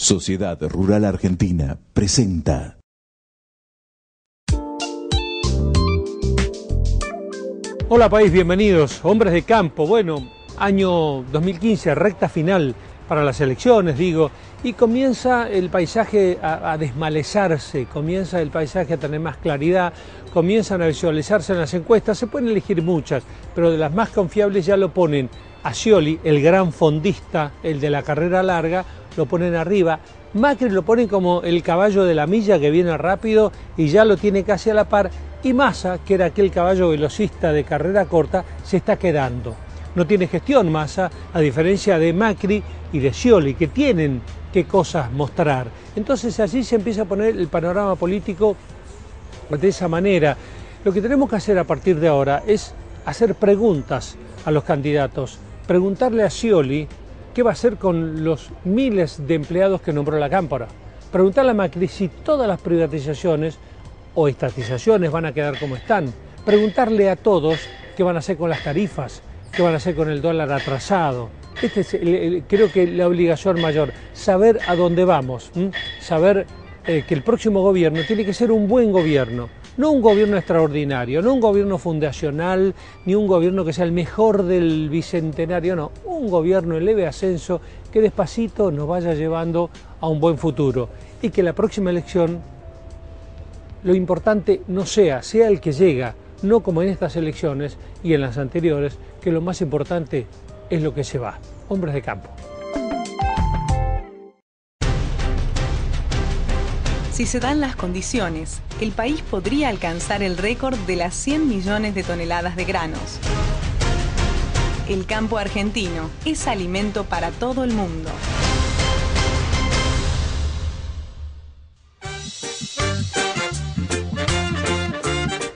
Sociedad Rural Argentina presenta. Hola país, bienvenidos, hombres de campo. Bueno, año 2015, recta final para las elecciones, digo, y comienza el paisaje a desmalezarse, comienza el paisaje a tener más claridad, comienzan a visualizarse en las encuestas, se pueden elegir muchas, pero de las más confiables ya lo ponen a Scioli, el gran fondista, el de la carrera larga, lo ponen arriba. Macri lo ponen como el caballo de la milla que viene rápido y ya lo tiene casi a la par. Y Massa, que era aquel caballo velocista de carrera corta, se está quedando. No tiene gestión Massa, a diferencia de Macri y de Scioli, que tienen qué cosas mostrar. Entonces allí se empieza a poner el panorama político de esa manera. Lo que tenemos que hacer a partir de ahora es hacer preguntas a los candidatos. Preguntarle a Scioli qué va a hacer con los miles de empleados que nombró la Cámpora. Preguntarle a Macri si todas las privatizaciones o estatizaciones van a quedar como están. Preguntarle a todos qué van a hacer con las tarifas, qué van a hacer con el dólar atrasado. Este es creo que la obligación mayor, saber a dónde vamos, saber que el próximo gobierno tiene que ser un buen gobierno, no un gobierno extraordinario, no un gobierno fundacional, ni un gobierno que sea el mejor del bicentenario, no, un gobierno en leve ascenso que despacito nos vaya llevando a un buen futuro y que la próxima elección lo importante no sea el que llega, no como en estas elecciones y en las anteriores, que lo más importante es lo que se va. Hombres de campo. Si se dan las condiciones, el país podría alcanzar el récord de las 100 millones de toneladas de granos. El campo argentino es alimento para todo el mundo.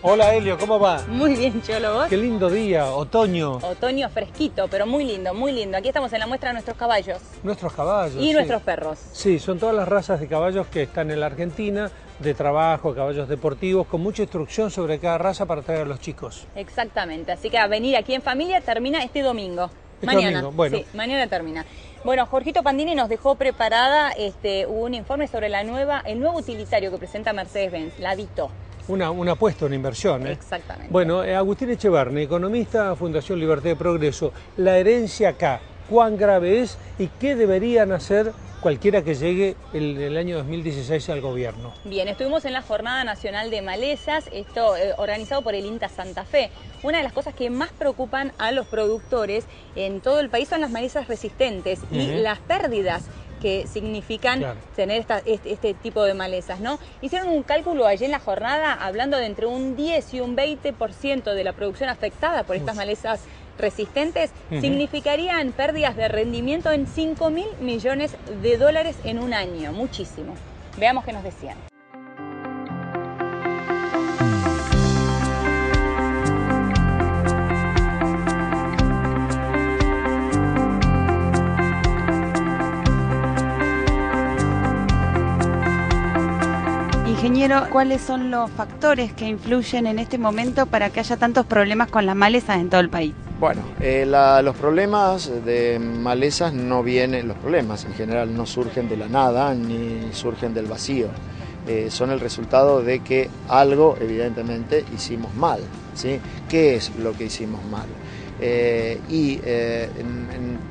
Hola Helio, ¿cómo va? Muy bien, Cholo, ¿vos? Qué lindo día, otoño. Otoño fresquito, pero muy lindo, muy lindo. Aquí estamos en la muestra de nuestros caballos. Nuestros caballos. Y sí. nuestros perros. Sí, son todas las razas de caballos que están en la Argentina, de trabajo, caballos deportivos, con mucha instrucción sobre cada raza para traer a los chicos. Exactamente, así que a venir aquí en familia termina este domingo. Mañana. Domingo, bueno. Sí, mañana termina. Bueno, Jorgito Pandini nos dejó preparada un informe sobre el nuevo utilitario que presenta Mercedes-Benz, la Vito. Una apuesta, una inversión. Exactamente. Bueno, Agustín Echevarne, economista, Fundación Libertad y Progreso. La herencia acá, ¿cuán grave es y qué deberían hacer cualquiera que llegue el año 2016 al gobierno? Bien, estuvimos en la Jornada Nacional de Malezas, esto organizado por el INTA Santa Fe. Una de las cosas que más preocupan a los productores en todo el país son las malezas resistentes y las pérdidas que significan tener este tipo de malezas, ¿no? Hicieron un cálculo allí en la jornada hablando de entre un 10 y un 20% de la producción afectada por estas malezas resistentes, significarían pérdidas de rendimiento en 5.000 millones de dólares en un año, muchísimo. Veamos qué nos decían. Ingeniero, ¿cuáles son los factores que influyen en este momento para que haya tantos problemas con las malezas en todo el país? Bueno, los problemas de malezas no vienen, los problemas en general no surgen de la nada ni surgen del vacío. Son el resultado de que algo evidentemente hicimos mal, ¿sí? ¿Qué es lo que hicimos mal?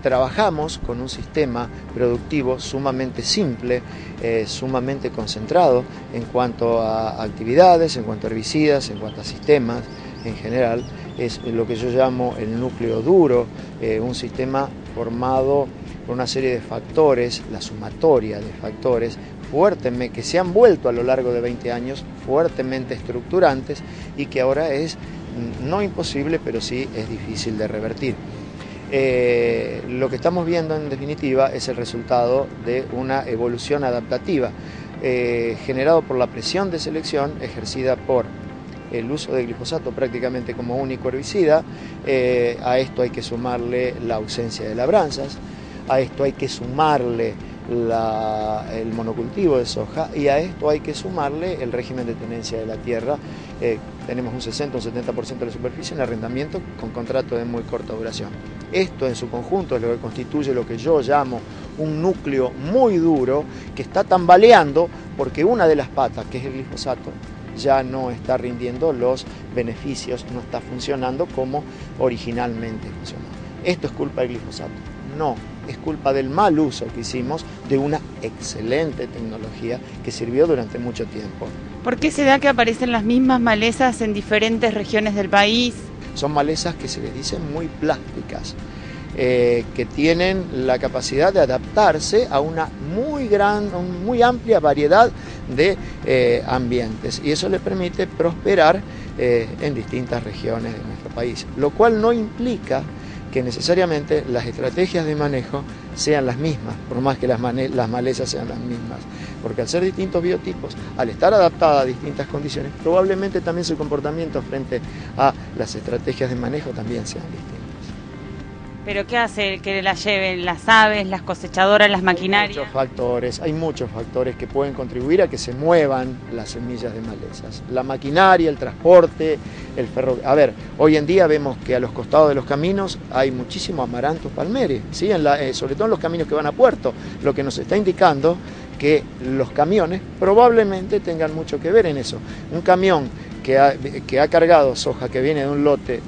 Trabajamos con un sistema productivo sumamente simple, sumamente concentrado en cuanto a actividades, en cuanto a herbicidas, en cuanto a sistemas en general. Es lo que yo llamo el núcleo duro, un sistema formado por una serie de factores, la sumatoria de factores fuertemente, que se han vuelto a lo largo de 20 años fuertemente estructurantes y que ahora es no imposible, pero sí es difícil de revertir. Lo que estamos viendo en definitiva es el resultado de una evolución adaptativa generado por la presión de selección ejercida por el uso de glifosato prácticamente como único herbicida. A esto hay que sumarle la ausencia de labranzas, a esto hay que sumarle el monocultivo de soja y a esto hay que sumarle el régimen de tenencia de la tierra. Tenemos un 60 o un 70% de la superficie en arrendamiento con contrato de muy corta duración. Esto en su conjunto es lo que constituye lo que yo llamo un núcleo muy duro que está tambaleando porque una de las patas, que es el glifosato, ya no está rindiendo los beneficios, no está funcionando como originalmente funcionó. ¿Esto es culpa del glifosato? No, es culpa del mal uso que hicimos de una excelente tecnología que sirvió durante mucho tiempo. ¿Por qué se da que aparecen las mismas malezas en diferentes regiones del país? Son malezas que se les dicen muy plásticas, que tienen la capacidad de adaptarse a una muy amplia variedad de ambientes, y eso le permite prosperar en distintas regiones de nuestro país, lo cual no implica que necesariamente las estrategias de manejo sean las mismas, por más que las malezas sean las mismas, porque al ser distintos biotipos, al estar adaptada a distintas condiciones, probablemente también su comportamiento frente a las estrategias de manejo también sean distintos. ¿Pero qué hace que la lleven las aves, las cosechadoras, las maquinarias? Hay muchos factores que pueden contribuir a que se muevan las semillas de malezas. La maquinaria, el transporte, el ferrocarril. A ver, hoy en día vemos que a los costados de los caminos hay muchísimo Amaranthus palmeri, ¿sí? Sobre todo en los caminos que van a puerto, lo que nos está indicando que los camiones probablemente tengan mucho que ver en eso. Un camión que ha cargado soja que viene de un lote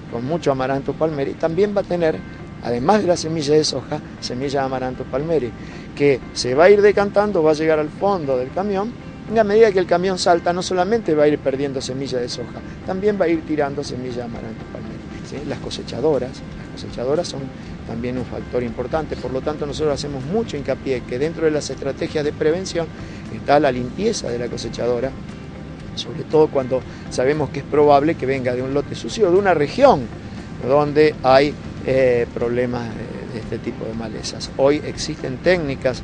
con mucho Amaranthus palmeri, también va a tener, además de la semilla de soja, semilla de Amaranthus palmeri, que se va a ir decantando, va a llegar al fondo del camión, y a medida que el camión salta, no solamente va a ir perdiendo semilla de soja, también va a ir tirando semilla de Amaranthus palmeri, ¿sí? Las cosechadoras son también un factor importante, por lo tanto nosotros hacemos mucho hincapié que dentro de las estrategias de prevención está la limpieza de la cosechadora, sobre todo cuando sabemos que es probable que venga de un lote sucio, de una región donde hay problemas de este tipo de malezas. Hoy existen técnicas,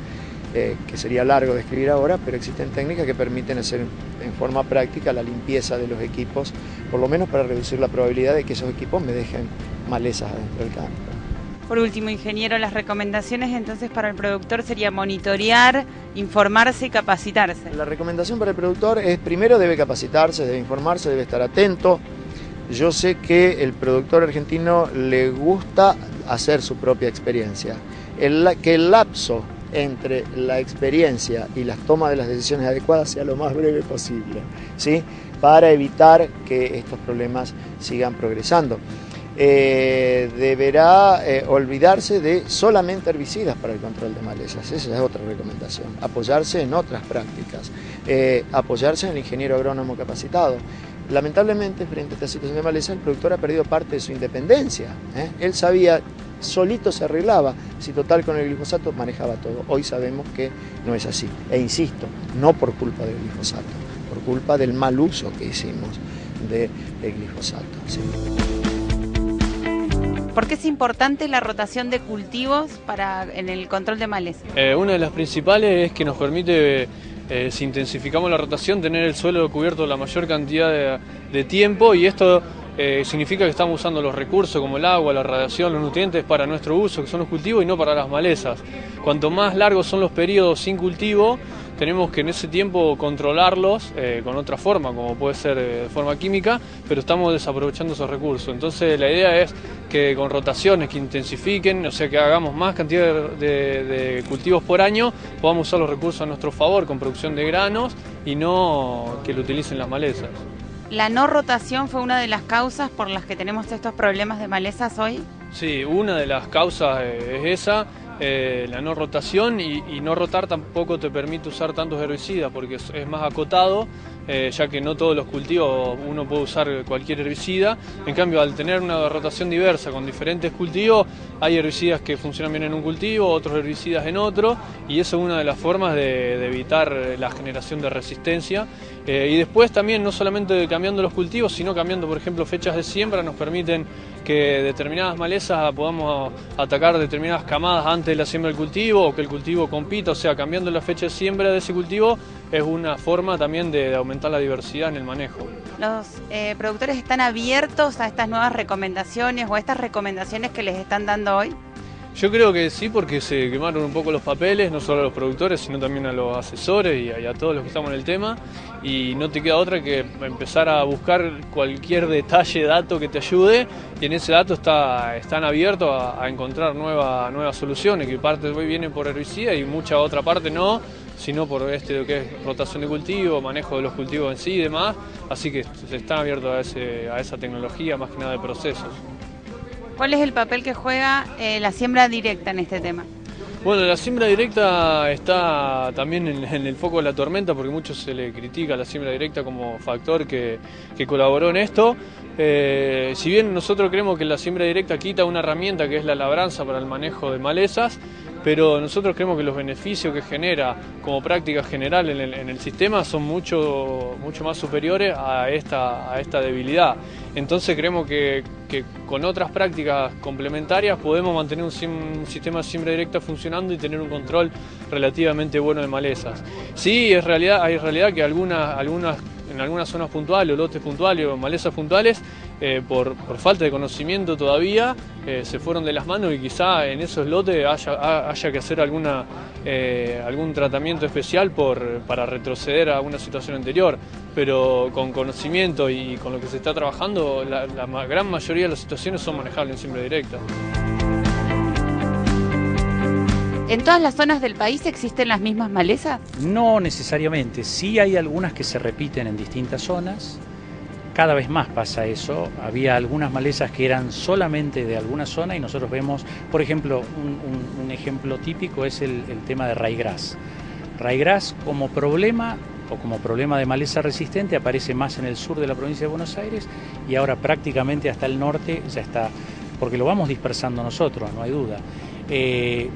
que sería largo describir ahora, pero existen técnicas que permiten hacer en forma práctica la limpieza de los equipos, por lo menos para reducir la probabilidad de que esos equipos me dejen malezas adentro del campo. Por último, ingeniero, las recomendaciones entonces para el productor sería monitorear, informarse y capacitarse. La recomendación para el productor es, primero debe capacitarse, debe informarse, debe estar atento. Yo sé que el productor argentino le gusta hacer su propia experiencia. Que el lapso entre la experiencia y las tomas de las decisiones adecuadas sea lo más breve posible, ¿sí? Para evitar que estos problemas sigan progresando. Deberá olvidarse de solamente herbicidas para el control de malezas, esa es otra recomendación, apoyarse en otras prácticas, apoyarse en el ingeniero agrónomo capacitado. Lamentablemente, frente a esta situación de maleza, el productor ha perdido parte de su independencia, Él sabía, solito se arreglaba, si total con el glifosato manejaba todo. Hoy sabemos que no es así, e insisto, no por culpa del glifosato, por culpa del mal uso que hicimos del glifosato, ¿sí? ¿Por qué es importante la rotación de cultivos en el control de maleza? Una de las principales es que nos permite, si intensificamos la rotación, tener el suelo cubierto la mayor cantidad de tiempo, y esto significa que estamos usando los recursos como el agua, la radiación, los nutrientes para nuestro uso, que son los cultivos, y no para las malezas. Cuanto más largos son los periodos sin cultivo, tenemos que en ese tiempo controlarlos con otra forma, como puede ser de forma química, pero estamos desaprovechando esos recursos. Entonces la idea es que con rotaciones que intensifiquen, o sea que hagamos más cantidad de cultivos por año, podamos usar los recursos a nuestro favor con producción de granos y no que lo utilicen las malezas. ¿La no rotación fue una de las causas por las que tenemos estos problemas de malezas hoy? Sí, una de las causas es esa. La no rotación, y no rotar tampoco te permite usar tantos herbicidas porque es más acotado, ya que no todos los cultivos uno puede usar cualquier herbicida. En cambio, al tener una rotación diversa con diferentes cultivos, hay herbicidas que funcionan bien en un cultivo, otros herbicidas en otro, y eso es una de las formas de evitar la generación de resistencia. Y después también, no solamente cambiando los cultivos, sino cambiando, por ejemplo, fechas de siembra, nos permiten que determinadas malezas podamos atacar determinadas camadas antes de la siembra del cultivo, o que el cultivo compita, o sea, cambiando la fecha de siembra de ese cultivo es una forma también de aumentar la diversidad en el manejo. ¿Los productores están abiertos a estas nuevas recomendaciones o a estas recomendaciones que les están dando hoy? Yo creo que sí, porque se quemaron un poco los papeles, no solo a los productores, sino también a los asesores y a todos los que estamos en el tema, y no te queda otra que empezar a buscar cualquier detalle, dato que te ayude, y en ese dato están abiertos a encontrar nuevas soluciones, que parte hoy viene por herbicida y mucha otra parte no, sino por lo que es rotación de cultivo, manejo de los cultivos en sí y demás, así que se están abiertos a esa tecnología, más que nada de procesos. ¿Cuál es el papel que juega la siembra directa en este tema? Bueno, la siembra directa está también en el foco de la tormenta, porque mucho se le critica a la siembra directa como factor que colaboró en esto. Si bien nosotros creemos que la siembra directa quita una herramienta que es la labranza para el manejo de malezas, pero nosotros creemos que los beneficios que genera como práctica general en el sistema son mucho más superiores a esta debilidad. Entonces creemos que con otras prácticas complementarias podemos mantener un sistema de siembra directa funcionando y tener un control relativamente bueno de malezas. Sí, hay realidad que en algunas zonas puntuales, o lotes puntuales o malezas puntuales, por falta de conocimiento todavía, se fueron de las manos y quizá en esos lotes haya que hacer algún tratamiento especial para retroceder a una situación anterior, pero con conocimiento y con lo que se está trabajando, la gran mayoría de las situaciones son manejables en siembra directa. ¿En todas las zonas del país existen las mismas malezas? No necesariamente, sí hay algunas que se repiten en distintas zonas, cada vez más pasa eso, había algunas malezas que eran solamente de alguna zona y nosotros vemos, por ejemplo, un ejemplo típico es el tema de ryegrass. Ryegrass como problema de maleza resistente aparece más en el sur de la provincia de Buenos Aires y ahora prácticamente hasta el norte ya está, porque lo vamos dispersando nosotros, no hay duda.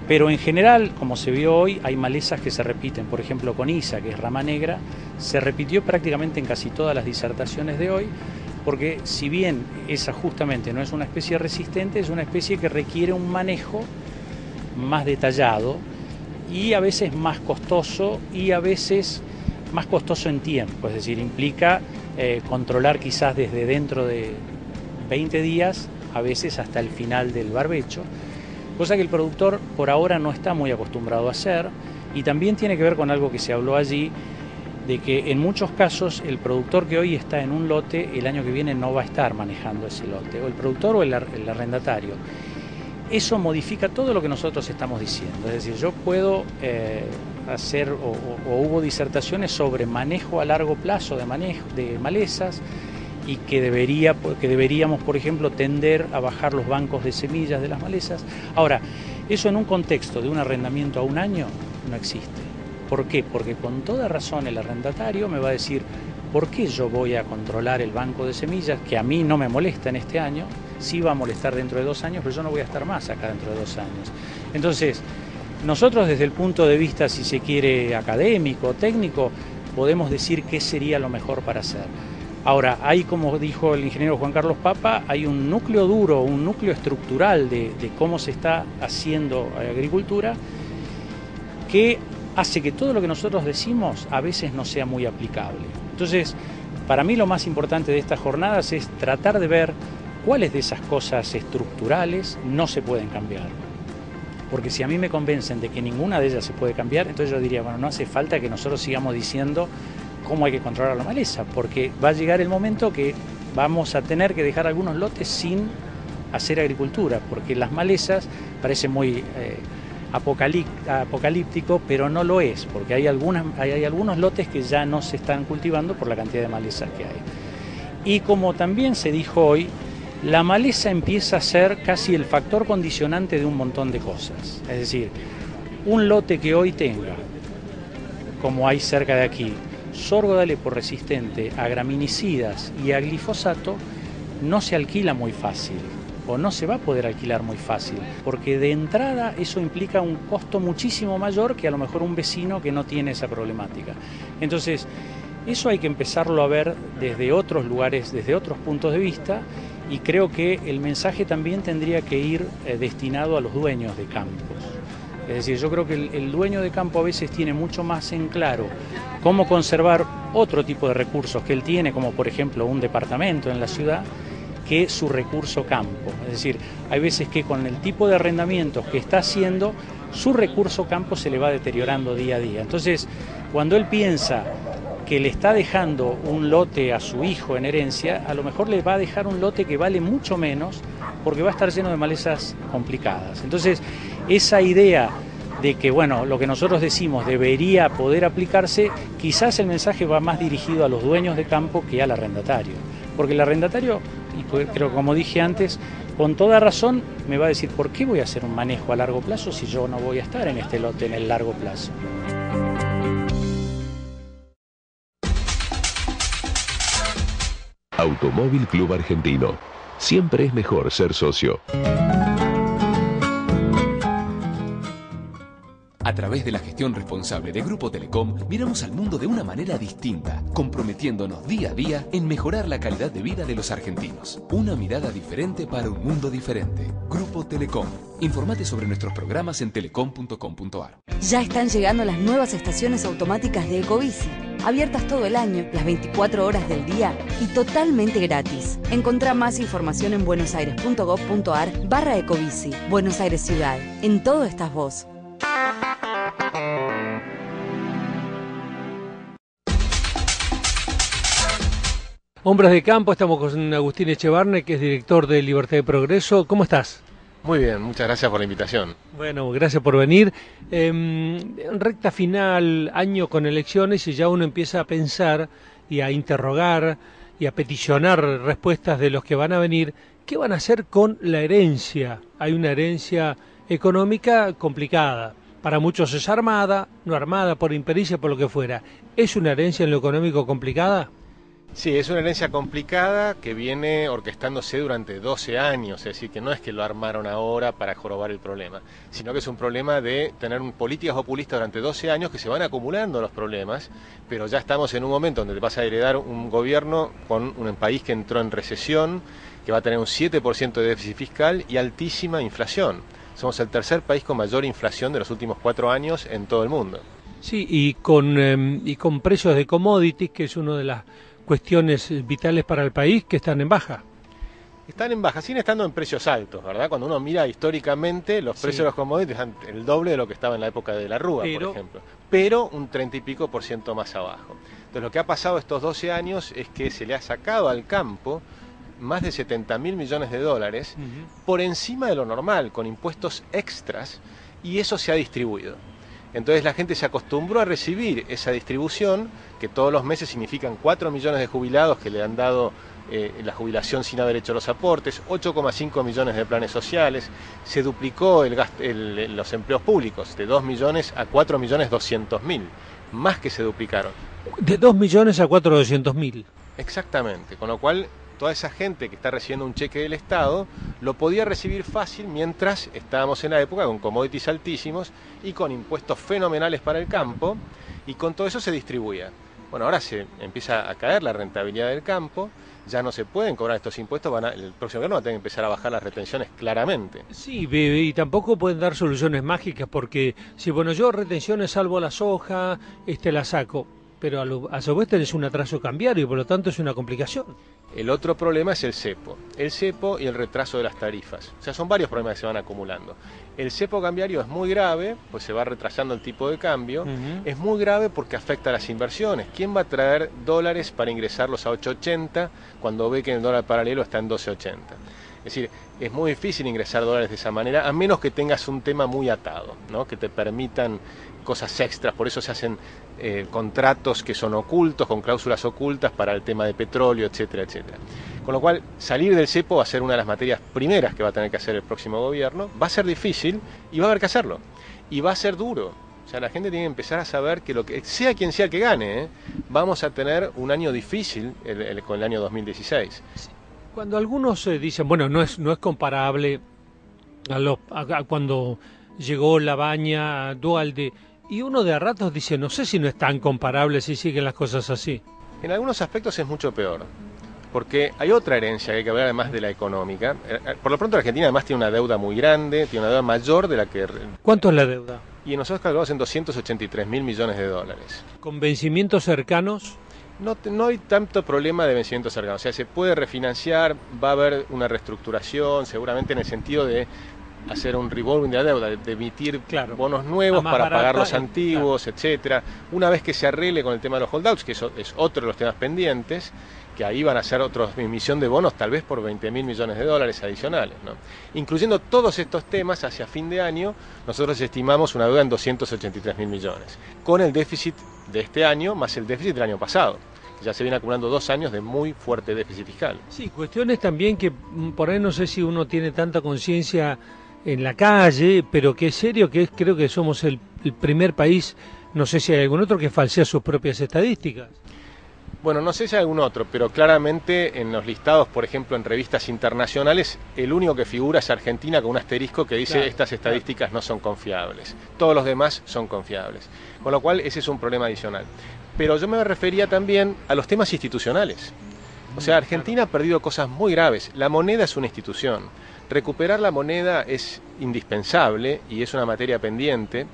Pero en general, como se vio hoy, hay malezas que se repiten. Por ejemplo, coniza, que es rama negra, se repitió prácticamente en casi todas las disertaciones de hoy, porque si bien esa justamente no es una especie resistente, es una especie que requiere un manejo más detallado y a veces más costoso y a veces más costoso en tiempo. Es decir, implica controlar quizás desde dentro de 20 días, a veces hasta el final del barbecho, cosa que el productor por ahora no está muy acostumbrado a hacer, y también tiene que ver con algo que se habló allí, de que en muchos casos el productor que hoy está en un lote, el año que viene no va a estar manejando ese lote, o el productor o el arrendatario. Eso modifica todo lo que nosotros estamos diciendo, es decir, yo puedo hacer, o hubo disertaciones sobre manejo a largo plazo de malezas, y que deberíamos, por ejemplo, tender a bajar los bancos de semillas de las malezas. Ahora, eso en un contexto de un arrendamiento a un año no existe. ¿Por qué? Porque con toda razón el arrendatario me va a decir, ¿por qué yo voy a controlar el banco de semillas, que a mí no me molesta en este año? Sí va a molestar dentro de 2 años, pero yo no voy a estar más acá dentro de 2 años. Entonces, nosotros desde el punto de vista, si se quiere, académico, técnico, podemos decir qué sería lo mejor para hacer. Ahora, hay, como dijo el ingeniero Juan Carlos Papa, hay un núcleo duro, un núcleo estructural de cómo se está haciendo agricultura que hace que todo lo que nosotros decimos a veces no sea muy aplicable. Entonces, para mí lo más importante de estas jornadas es tratar de ver cuáles de esas cosas estructurales no se pueden cambiar. Porque si a mí me convencen de que ninguna de ellas se puede cambiar, entonces yo diría, bueno, no hace falta que nosotros sigamos diciendo cómo hay que controlar la maleza, porque va a llegar el momento que vamos a tener que dejar algunos lotes sin hacer agricultura, porque las malezas parecen muy apocalíptico, pero no lo es, porque hay algunos lotes que ya no se están cultivando por la cantidad de malezas que hay. Y como también se dijo hoy, la maleza empieza a ser casi el factor condicionante de un montón de cosas. Es decir, un lote que hoy tenga, como hay cerca de aquí, sorgo de Alepo resistente a graminicidas y a glifosato, no se alquila muy fácil o no se va a poder alquilar muy fácil, porque de entrada eso implica un costo muchísimo mayor que a lo mejor un vecino que no tiene esa problemática. Entonces, eso hay que empezarlo a ver desde otros lugares, desde otros puntos de vista, y creo que el mensaje también tendría que ir destinado a los dueños de campos. Es decir, yo creo que el dueño de campo a veces tiene mucho más en claro cómo conservar otro tipo de recursos que él tiene, como por ejemplo un departamento en la ciudad, que su recurso campo. Es decir, hay veces que con el tipo de arrendamientos que está haciendo, su recurso campo se le va deteriorando día a día. Entonces, cuando él piensa que le está dejando un lote a su hijo en herencia, a lo mejor le va a dejar un lote que vale mucho menos porque va a estar lleno de malezas complicadas. Entonces, esa idea de que, bueno, lo que nosotros decimos debería poder aplicarse, quizás el mensaje va más dirigido a los dueños de campo que al arrendatario. Porque el arrendatario, y creo que como dije antes, con toda razón me va a decir, ¿por qué voy a hacer un manejo a largo plazo si yo no voy a estar en este lote en el largo plazo? Automóvil Club Argentino. Siempre es mejor ser socio. A través de la gestión responsable de Grupo Telecom, miramos al mundo de una manera distinta, comprometiéndonos día a día en mejorar la calidad de vida de los argentinos. Una mirada diferente para un mundo diferente. Grupo Telecom. Informate sobre nuestros programas en telecom.com.ar. Ya están llegando las nuevas estaciones automáticas de Ecobici, abiertas todo el año, las 24 horas del día y totalmente gratis. Encontrá más información en buenosaires.gov.ar/Ecobici. Buenos Aires Ciudad. En todo estás vos. Hombres de Campo, estamos con Agustín Echevarne, que es director de Libertad y Progreso. ¿Cómo estás? Muy bien, muchas gracias por la invitación. Bueno, gracias por venir. Recta final, año con elecciones, y ya uno empieza a pensar y a interrogar y a peticionar respuestas de los que van a venir. ¿Qué van a hacer con la herencia? Hay una herencia económica complicada. Para muchos es armada, no armada, por impericia, por lo que fuera. ¿Es una herencia en lo económico complicada? Sí, es una herencia complicada que viene orquestándose durante 12 años, es decir, que no es que lo armaron ahora para jorobar el problema, sino que es un problema de tener políticas populistas durante 12 años que se van acumulando los problemas, pero ya estamos en un momento donde te vas a heredar un gobierno con un país que entró en recesión, que va a tener un 7% de déficit fiscal y altísima inflación. Somos el tercer país con mayor inflación de los últimos 4 años en todo el mundo. Sí, y con precios de commodities, que es una de las cuestiones vitales para el país, que están en baja. Están en baja, siguen estando en precios altos, ¿verdad? Cuando uno mira históricamente, los precios de los commodities están el doble de lo que estaba en la época de la Rúa, por ejemplo. Pero un 30 y pico % más abajo. Entonces lo que ha pasado estos 12 años es que se le ha sacado al campo más de 70.000 millones de dólares por encima de lo normal, con impuestos extras, y eso se ha distribuido. Entonces la gente se acostumbró a recibir esa distribución, que todos los meses significan 4 millones de jubilados que le han dado la jubilación sin haber hecho los aportes, 8,5 millones de planes sociales, se duplicó los empleos públicos, de 2 millones a 4.200.000, más que se duplicaron. De 2 millones a 4.200.000. Exactamente, con lo cual toda esa gente que está recibiendo un cheque del Estado lo podía recibir fácil mientras estábamos en la época con commodities altísimos y con impuestos fenomenales para el campo, y con todo eso se distribuía. Bueno, ahora se empieza a caer la rentabilidad del campo, ya no se pueden cobrar estos impuestos, el próximo gobierno va a tener que empezar a bajar las retenciones claramente. Sí, y tampoco pueden dar soluciones mágicas, porque si yo retenciones salvo la soja, la saco, pero a su vez tenés un atraso cambiario y por lo tanto es una complicación. El otro problema es el cepo y el retraso de las tarifas. O sea, son varios problemas que se van acumulando. El cepo cambiario es muy grave, pues se va retrasando el tipo de cambio. Es muy grave porque afecta a las inversiones. ¿Quién va a traer dólares para ingresarlos a 8.80 cuando ve que el dólar paralelo está en 12.80? Es decir, es muy difícil ingresar dólares de esa manera, a menos que tengas un tema muy atado, ¿no? Que te permitan cosas extras. Por eso se hacen contratos que son ocultos, con cláusulas ocultas para el tema de petróleo, etcétera, etcétera. Con lo cual, salir del cepo va a ser una de las materias primeras que va a tener que hacer el próximo gobierno. Va a ser difícil y va a haber que hacerlo. Y va a ser duro. O sea, la gente tiene que empezar a saber que sea quien sea el que gane, vamos a tener un año difícil con el año 2016. Cuando algunos dicen, no es comparable a cuando llegó Labaña, Duhalde, y uno de a ratos dice, no sé si no es tan comparable si siguen las cosas así. En algunos aspectos es mucho peor, porque hay otra herencia que hay que ver además de la económica. Por lo pronto Argentina además tiene una deuda muy grande, tiene una deuda mayor de la que... ¿Cuánto es la deuda? Y nosotros calculamos en 283.000 millones de dólares. ¿Con vencimientos cercanos? No hay tanto problema de vencimiento cercano, o sea, se puede refinanciar, va a haber una reestructuración, seguramente en el sentido de hacer un revolving de la deuda, de emitir bonos nuevos para pagar los antiguos, etcétera. Una vez que se arregle con el tema de los holdouts, que eso es otro de los temas pendientes, que ahí van a hacer otra emisión de bonos tal vez por 20.000 millones de dólares adicionales, ¿no? Incluyendo todos estos temas, hacia fin de año nosotros estimamos una deuda en 283.000 millones, con el déficit de este año más el déficit del año pasado. Ya se viene acumulando 2 años de muy fuerte déficit fiscal. Sí, cuestiones también que por ahí no sé si uno tiene tanta conciencia en la calle, pero que es serio, creo que somos el primer país, no sé si hay algún otro que falsea sus propias estadísticas. Bueno, no sé si hay algún otro, pero claramente en los listados, por ejemplo, en revistas internacionales, el único que figura es Argentina con un asterisco que dice estas estadísticas no son confiables. Todos los demás son confiables. Con lo cual, ese es un problema adicional. Pero yo me refería también a los temas institucionales. O sea, Argentina ha perdido cosas muy graves. La moneda es una institución. Recuperar la moneda es indispensable y es una materia pendiente.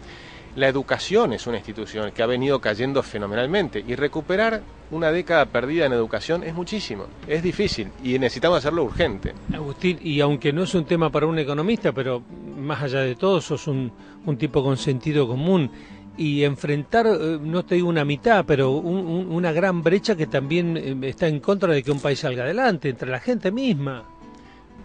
La educación es una institución que ha venido cayendo fenomenalmente y recuperar una década perdida en educación es muchísimo, es difícil y necesitamos hacerlo urgente. Agustín, y aunque no es un tema para un economista, pero más allá de todo sos un tipo con sentido común y enfrentar, no te digo una mitad, pero una gran brecha que también está en contra de que un país salga adelante, entre la gente misma.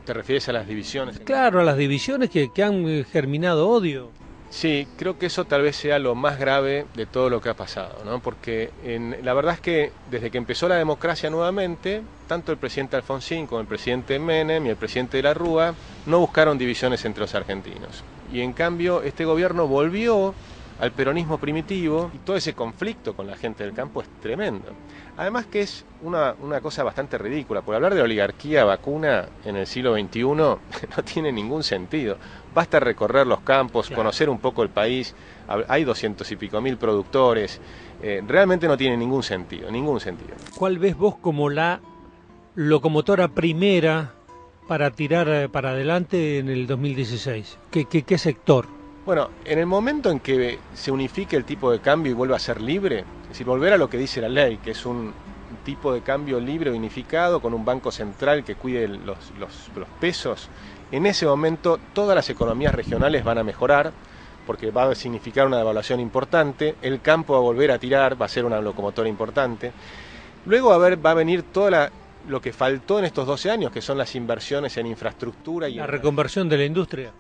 ¿Te refieres a las divisiones? Claro, a las divisiones que han germinado odio. Sí, creo que eso tal vez sea lo más grave de todo lo que ha pasado, ¿no? Porque la verdad es que desde que empezó la democracia nuevamente, tanto el presidente Alfonsín como el presidente Menem y el presidente de la Rúa no buscaron divisiones entre los argentinos. Y en cambio este gobierno volvió al peronismo primitivo y todo ese conflicto con la gente del campo es tremendo. Además que es una cosa bastante ridícula, porque hablar de oligarquía vacuna en el siglo XXI no tiene ningún sentido. Basta recorrer los campos, conocer un poco el país, hay 200 y pico mil productores, realmente no tiene ningún sentido, ningún sentido. ¿Cuál ves vos como la locomotora primera para tirar para adelante en el 2016? ¿Qué sector? Bueno, en el momento en que se unifique el tipo de cambio y vuelva a ser libre, es decir, volver a lo que dice la ley, que es un tipo de cambio libre o unificado con un banco central que cuide los pesos, en ese momento todas las economías regionales van a mejorar, porque va a significar una devaluación importante, el campo va a volver a tirar, va a ser una locomotora importante. Luego va a venir toda lo que faltó en estos 12 años, que son las inversiones en infraestructura y la reconversión de la industria.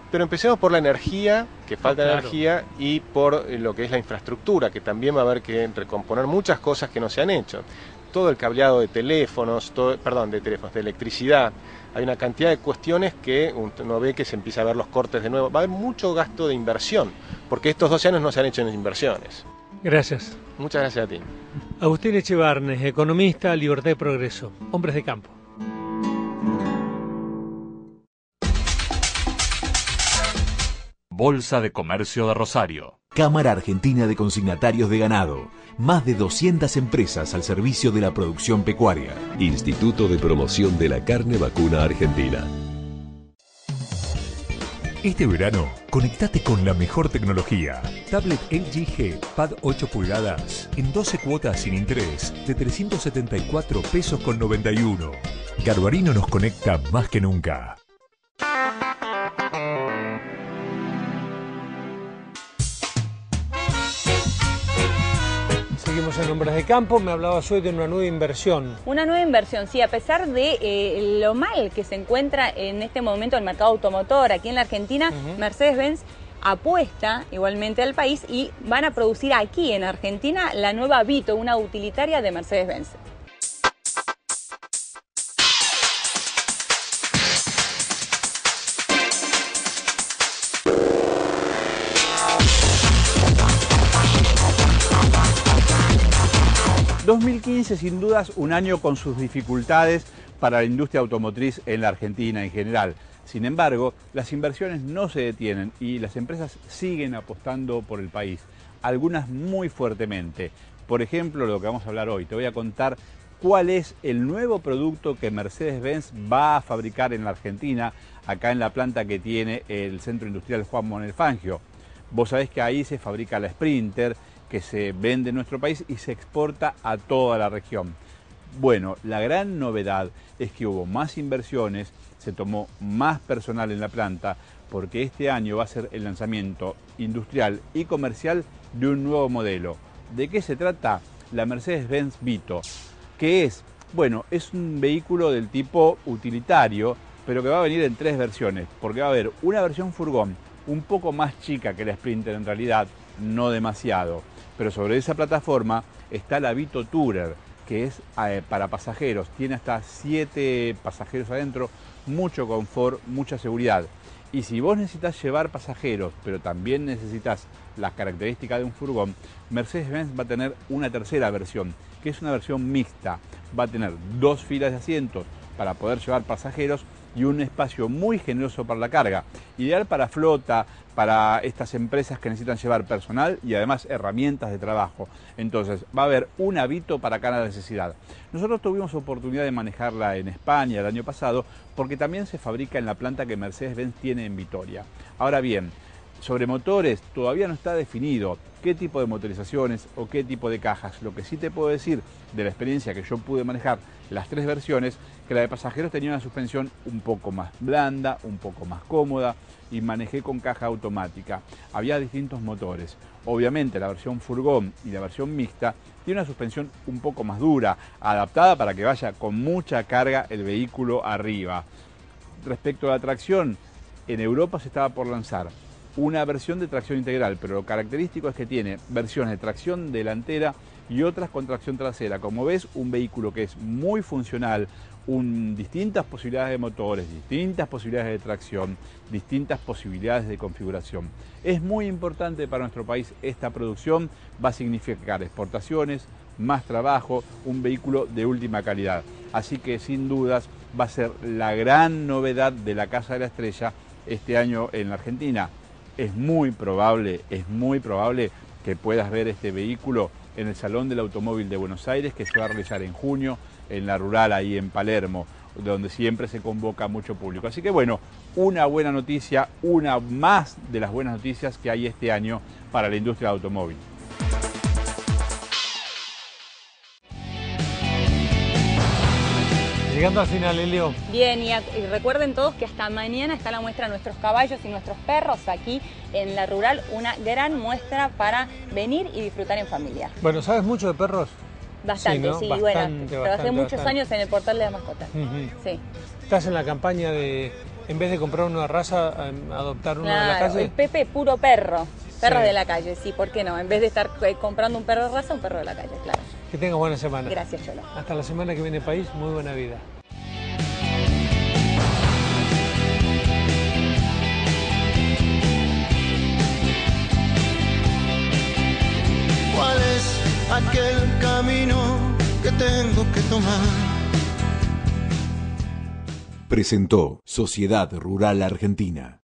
Pero empecemos por la energía, que falta energía, y por lo que es la infraestructura, que también va a haber que recomponer muchas cosas que no se han hecho. Todo el cableado de teléfonos, de electricidad. Hay una cantidad de cuestiones que uno ve que se empieza a ver los cortes de nuevo. Va a haber mucho gasto de inversión, porque estos 12 años no se han hecho en inversiones. Gracias. Muchas gracias a ti. Agustín Echevarne, economista, Libertad y Progreso. Hombres de Campo. Bolsa de Comercio de Rosario. Cámara Argentina de Consignatarios de Ganado. Más de 200 empresas al servicio de la producción pecuaria. Instituto de Promoción de la Carne Vacuna Argentina. Este verano, conectate con la mejor tecnología. Tablet LG G Pad 8 pulgadas en 12 cuotas sin interés de 374 pesos con 91. Garbarino nos conecta más que nunca. Seguimos en Hombres de Campo, me hablabas hoy de una nueva inversión. Una nueva inversión, sí, a pesar de lo mal que se encuentra en este momento el mercado automotor aquí en la Argentina, Mercedes-Benz apuesta igualmente al país y van a producir aquí en Argentina la nueva Vito, una utilitaria de Mercedes-Benz. ...2015 sin dudas un año con sus dificultades para la industria automotriz en la Argentina en general. Sin embargo, las inversiones no se detienen y las empresas siguen apostando por el país, algunas muy fuertemente. Por ejemplo, lo que vamos a hablar hoy, te voy a contar cuál es el nuevo producto que Mercedes-Benz va a fabricar en la Argentina, acá en la planta que tiene el Centro Industrial Juan Manuel Fangio. Vos sabés que ahí se fabrica la Sprinter, que se vende en nuestro país y se exporta a toda la región. Bueno, la gran novedad es que hubo más inversiones, se tomó más personal en la planta, porque este año va a ser el lanzamiento industrial y comercial de un nuevo modelo. ¿De qué se trata? La Mercedes-Benz Vito, que es, bueno, es un vehículo del tipo utilitario, pero que va a venir en 3 versiones, porque va a haber una versión furgón un poco más chica que la Sprinter en realidad, no demasiado, pero sobre esa plataforma está la Vito Tourer, que es para pasajeros, tiene hasta 7 pasajeros adentro, mucho confort, mucha seguridad. Y si vos necesitas llevar pasajeros, pero también necesitas las características de un furgón, Mercedes-Benz va a tener una tercera versión, que es una versión mixta. Va a tener 2 filas de asientos para poder llevar pasajeros y un espacio muy generoso para la carga. Ideal para flota, para estas empresas que necesitan llevar personal y además herramientas de trabajo. Entonces va a haber una Vito para cada necesidad. Nosotros tuvimos oportunidad de manejarla en España el año pasado porque también se fabrica en la planta que Mercedes-Benz tiene en Vitoria. Ahora bien, sobre motores todavía no está definido qué tipo de motorizaciones o qué tipo de cajas. Lo que sí te puedo decir de la experiencia que yo pude manejar las 3 versiones, que la de pasajeros tenía una suspensión un poco más blanda, un poco más cómoda y manejé con caja automática. Había distintos motores. Obviamente la versión furgón y la versión mixta tiene una suspensión un poco más dura, adaptada para que vaya con mucha carga el vehículo arriba. Respecto a la tracción, en Europa se estaba por lanzar una versión de tracción integral, pero lo característico es que tiene versiones de tracción delantera y otras con tracción trasera. Como ves, un vehículo que es muy funcional, distintas posibilidades de motores, distintas posibilidades de tracción, distintas posibilidades de configuración. Es muy importante para nuestro país esta producción, va a significar exportaciones, más trabajo, un vehículo de última calidad. Así que sin dudas va a ser la gran novedad de la Casa de la Estrella este año en la Argentina. Es muy probable que puedas ver este vehículo en el Salón del Automóvil de Buenos Aires, que se va a realizar en junio en la Rural, ahí en Palermo, donde siempre se convoca mucho público. Así que bueno, una buena noticia, una más de las buenas noticias que hay este año para la industria del automóvil. Llegando al final, Elio. Bien, y recuerden todos que hasta mañana está la muestra de nuestros caballos y nuestros perros aquí en la Rural, una gran muestra para venir y disfrutar en familia. Bueno, ¿sabes mucho de perros? Bastante, sí, bueno, trabajé muchos años en el portal de la mascota. Sí. ¿Estás en la campaña de, en vez de comprar una raza, adoptar uno de la calle? El Pepe puro perro. Perros de la calle, sí, ¿por qué no? En vez de estar comprando un perro de raza, un perro de la calle, claro. Que tengas buena semana. Gracias, Cholo. Hasta la semana que viene, país. Muy buena vida. ¿Cuál es aquel camino que tengo que tomar? Presentó Sociedad Rural Argentina.